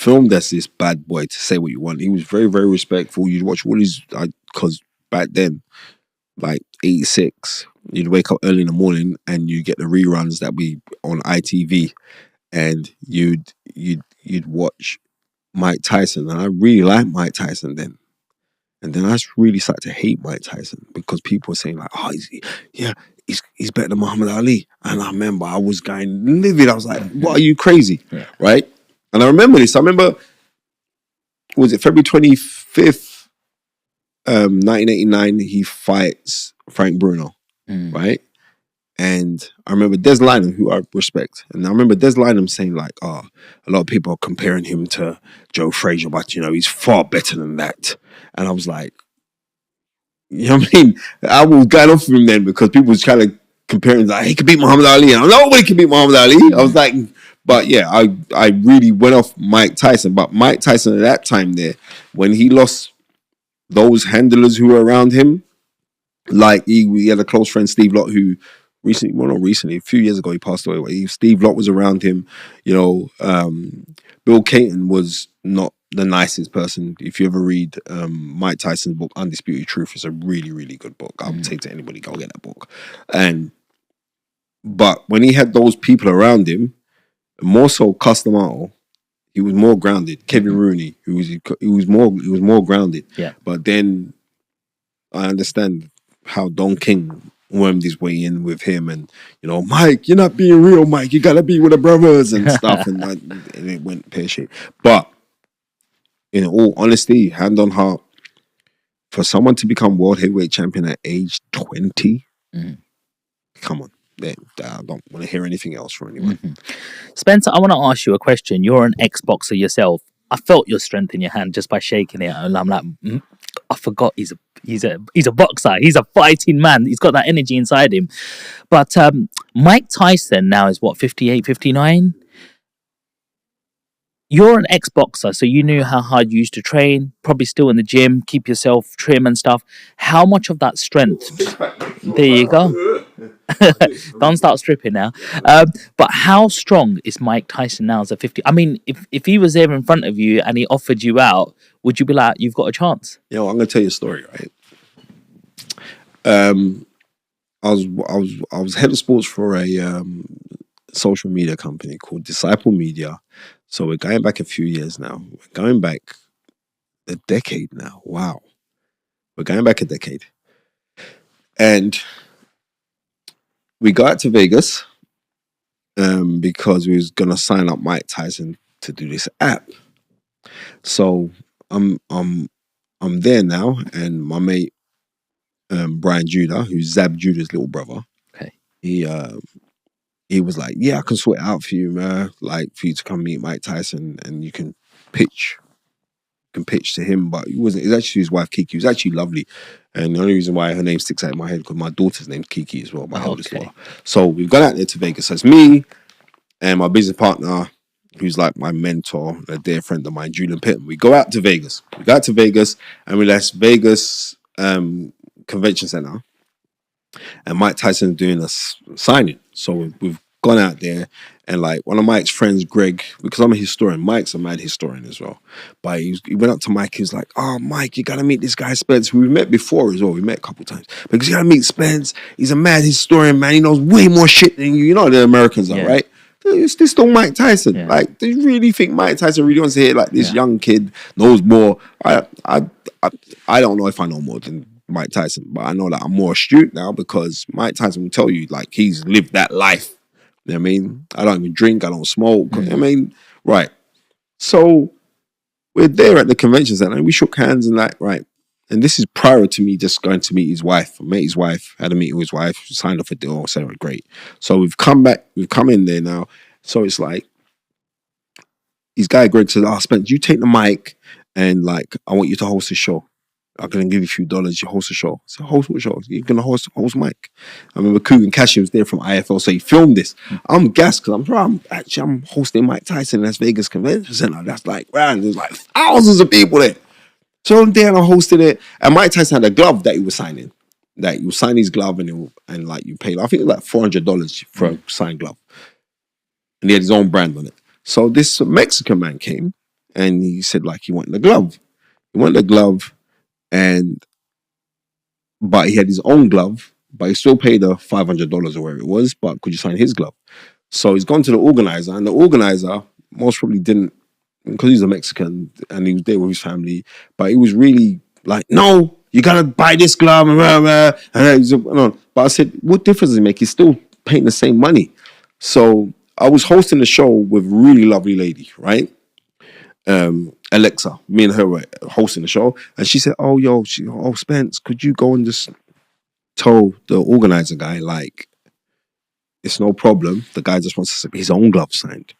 filmed as this bad boy to say what you want. He was very, very respectful. You'd watch all his, because back then, like 86, you'd wake up early in the morning and you get the reruns that we on ITV, and you'd watch Mike Tyson, and I really liked Mike Tyson then. And then I really started to hate Mike Tyson because people were saying like, "Oh, he's better than Muhammad Ali." And I remember I was going livid. I was like, "What, are you crazy?" Yeah. Right? And I remember this. I remember, was it February 25th, 1989? He fights Frank Bruno, right? And I remember Des Lynam, who I respect, and I remember Des Lynam saying like, "Oh, a lot of people are comparing him to Joe Frazier, but he's far better than that." And I was like, you know what I mean? I was going off him then because people was kind of comparing like, he could beat Muhammad Ali, and nobody can beat Muhammad Ali. I was like, but yeah, I really went off Mike Tyson. But Mike Tyson at that time there, when he lost those handlers who were around him, like he had a close friend, Steve Lott, who a few years ago he passed away. Steve Lott was around him. Bill Caton was not the nicest person. If you ever read Mike Tyson's book, Undisputed Truth, it's a really, really good book. I would say to anybody, go get that book. But when he had those people around him, more so Customato, he was more grounded. Kevin Rooney, he was more grounded. Yeah. But then I understand how Don King wormed his way in with him, and Mike, you're not being real, Mike. You gotta be with the brothers and stuff, and it went pear shaped. But in all honesty, hand on heart, for someone to become world heavyweight champion at age 20, come on. I don't want to hear anything else from anyone. Spencer, I want to ask you a question. You're an ex-boxer yourself. I felt your strength in your hand just by shaking it, and I'm like, I forgot he's a boxer. He's a fighting man. He's got that energy inside him. But Mike Tyson now is what, 58, 59? You're an ex-boxer, so you knew how hard you used to train, probably still in the gym, keep yourself trim and stuff. How much of that strength... There you go. Don't start stripping now. But how strong is Mike Tyson now as a 50? I mean, if he was there in front of you and he offered you out, would you be like, you've got a chance? I'm going to tell you a story, right? I was head of sports for a social media company called Disciple Media. So we're going back a few years now. We're going back a decade now. Wow. We're going back a decade. And we got to Vegas because we was gonna sign up Mike Tyson to do this app. So I'm there now, and my mate Brian Judah, who's Zab Judah's little brother, okay, he was like, "Yeah, I can sort it out for you, man. Like for you to come meet Mike Tyson, and you can pitch to him." But he wasn't. It's actually his wife Kiki. He was actually lovely. And the only reason why her name sticks out in my head because my daughter's name's Kiki as well, my eldest daughter. So we've gone out there to Vegas. So it's me and my business partner, who's like my mentor, a dear friend of mine, Julian Pitton. We go out to Vegas. We got to Vegas and we left Vegas Convention Center. And Mike Tyson's doing a signing. So we've gone out there, and like one of Mike's friends, Greg, because I'm a historian, Mike's a mad historian as well. But he went up to Mike, he was like, "Oh, Mike, you gotta meet this guy Spence." We've met before as well, we met a couple times. Because you gotta meet Spence, he's a mad historian, man. He knows way more shit than you. You know the Americans are, right? It's still Mike Tyson. Yeah. Like, do you really think Mike Tyson really wants to hear like this young kid knows more? I don't know if I know more than Mike Tyson, but I know that I'm more astute now because Mike Tyson will tell you like he's lived that life. You know what I mean? I don't even drink, I don't smoke. I mean, right. So we're there at the convention center and we shook hands and like, right. And this is prior to me just going to meet his wife. I met his wife, had a meeting with his wife, signed off a deal, said, great. So we've come in there now. So it's like, his guy Greg says, Spence, you take the mic and like, I want you to host a show. I'm going to give you a few dollars, you host a show. So host what show? You're going to host Mike. I remember Coogan Cashy was there from IFL, so he filmed this. I'm gassed because I'm hosting Mike Tyson in Las Vegas Convention Center. That's like, man, there's like thousands of people there. So I'm there and I hosted it. And Mike Tyson had a glove that he was signing. That you sign his glove and like you pay, I think it was like $400 for a signed glove. And he had his own brand on it. So this Mexican man came and he said like he wanted the glove. He wanted the glove, but he had his own glove, but he still paid the $500 or whatever it was. But could you sign his glove? So he's gone to the organizer, and the organizer most probably didn't, because he's a Mexican and he was there with his family, but he was really like, no, you gotta buy this glove. But I said, what difference does it make? He's still paying the same money. So I was hosting the show with a really lovely lady, right? Alexa, me and her were hosting the show, and she said, oh, Spence, could you go and just tell the organizer guy, like, it's no problem. The guy just wants his own glove signed.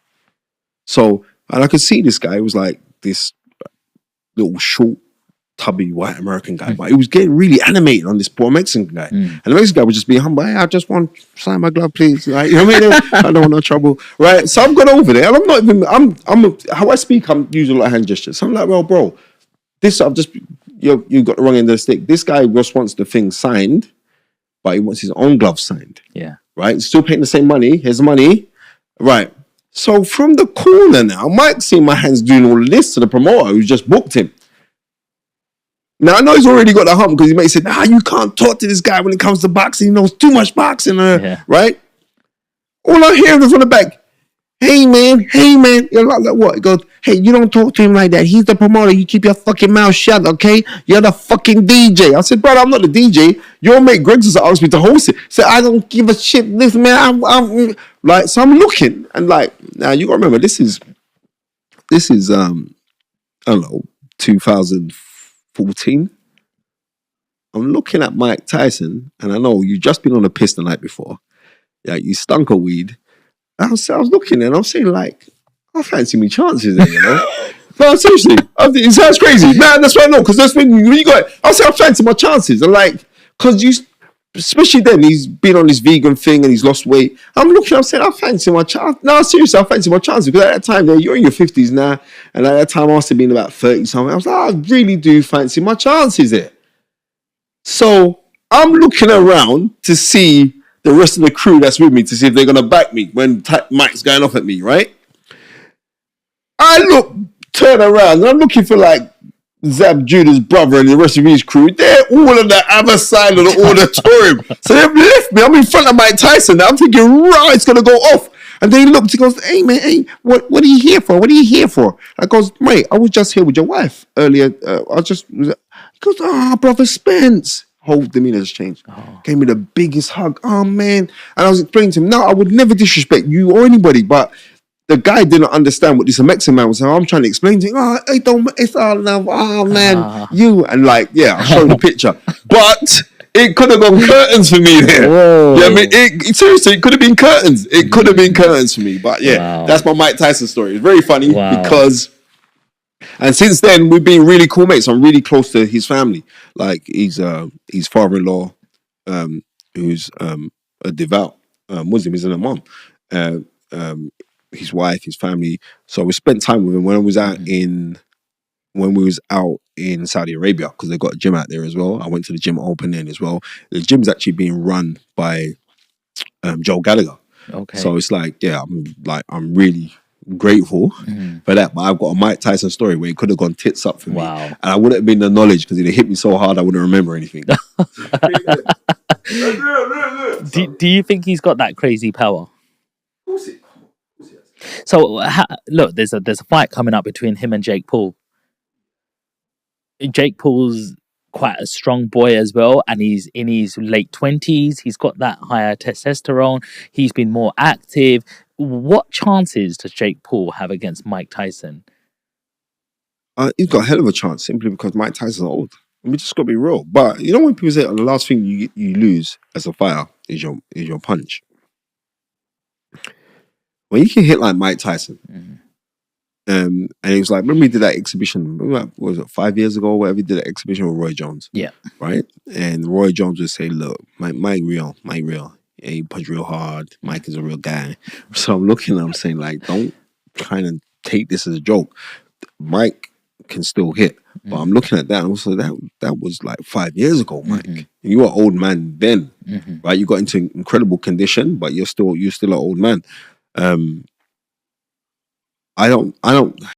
So, and I could see this guy was like this little short, tubby white American guy, but he was getting really animated on this poor Mexican guy. And the Mexican guy would just be humble. Hey, I just want to sign my glove, please. Like, you know what I mean? I don't want no trouble, right? So I've gone over there, and I'm not even. How I speak, I'm using a lot of hand gestures. So I'm like, well, bro, this I've just you got the wrong end of the stick. This guy just wants the thing signed, but he wants his own glove signed. Yeah. Right? Still paying the same money. Here's the money. Right. So from the corner now, Mike's seeing my hands doing all of this to the promoter who's just booked him. Now I know he's already got the hump because he may say, you can't talk to this guy when it comes to boxing. He knows too much boxing. Right? All I hear from the back, hey man. You're like what? He goes, hey, you don't talk to him like that. He's the promoter. You keep your fucking mouth shut, okay? You're the fucking DJ. I said, brother, I'm not the DJ. Your mate Greg just asked me to host it. Said, I don't give a shit. This man, I'm like, so I'm looking and like, now you gotta remember, this is I don't know, 2014. I'm looking at Mike Tyson, and I know you just been on a piss the night before. Yeah, you stunk of weed. I was looking and I'm saying, like, I fancy me chances there, you know? No, seriously. It sounds crazy. Nah, that's what I know, because that's when you got it. I fancy my chances. And like, because especially then, he's been on this vegan thing and he's lost weight. I'm looking, I'm saying, I fancy my chance. No, seriously, I fancy my chances. Because at that time, you're in your 50s now. And at that time, I must have been about 30 something. I was like, I really do fancy my chances there. So I'm looking around to see the rest of the crew that's with me to see if they're going to back me when Mike's going off at me, right? I turn around, and I'm looking for like Zab Judah's brother and the rest of his crew. They're all on the other side of the auditorium. So they've left me. I'm in front of Mike Tyson now. I'm thinking, right, it's going to go off. And then he looked, he goes, hey man, hey, what are you here for? What are you here for? I goes, mate, I was just here with your wife earlier. He goes, brother Spence. Whole demeanor's changed. Gave me the biggest hug. Oh man. And I was explaining to him, no, I would never disrespect you or anybody, but the guy didn't understand what this Mexican man was saying. I'm trying to explain to him, it's all love. Oh man, you. And like, yeah, I'll show the picture. But it could have gone curtains for me there. Whoa. Yeah, I mean, seriously, it could have been curtains. It could have been curtains for me. But yeah, That's my Mike Tyson story. It's very funny because, and since then we've been really cool mates. I'm really close to his family. Like his father-in-law, who's a devout Muslim, isn't a mom. His wife, his family. So we spent time with him when we was out in Saudi Arabia, because they got a gym out there as well. I went to the gym opening as well. The gym's actually being run by Joel Gallagher. Okay. So it's like, yeah, I'm really grateful for that. But I've got a Mike Tyson story where it could have gone tits up for me. And I wouldn't have been the knowledge because it hit me so hard I wouldn't remember anything. Do you think he's got that crazy power? Of course it. So look, there's a fight coming up between him and Jake Paul. Jake Paul's quite a strong boy as well, and he's in his late 20s. He's got that higher testosterone. He's been more active. What chances does Jake Paul have against Mike Tyson? He's got a hell of a chance simply because Mike Tyson's old. We just got to be real. But you know when people say the last thing you lose as a fighter is your punch. When you can hit like Mike Tyson, and he was like, remember he did that exhibition, what was it, 5 years ago or whatever, he did that exhibition with Roy Jones. Yeah. Right? And Roy Jones would say, look, Mike real. Yeah, he punch real hard. Mike is a real guy. So I'm looking and I'm saying, like, don't kind of take this as a joke. Mike can still hit. But I'm looking at that and also that was like 5 years ago, Mike. You were an old man then, right? You got into incredible condition, but you're still an old man. I don't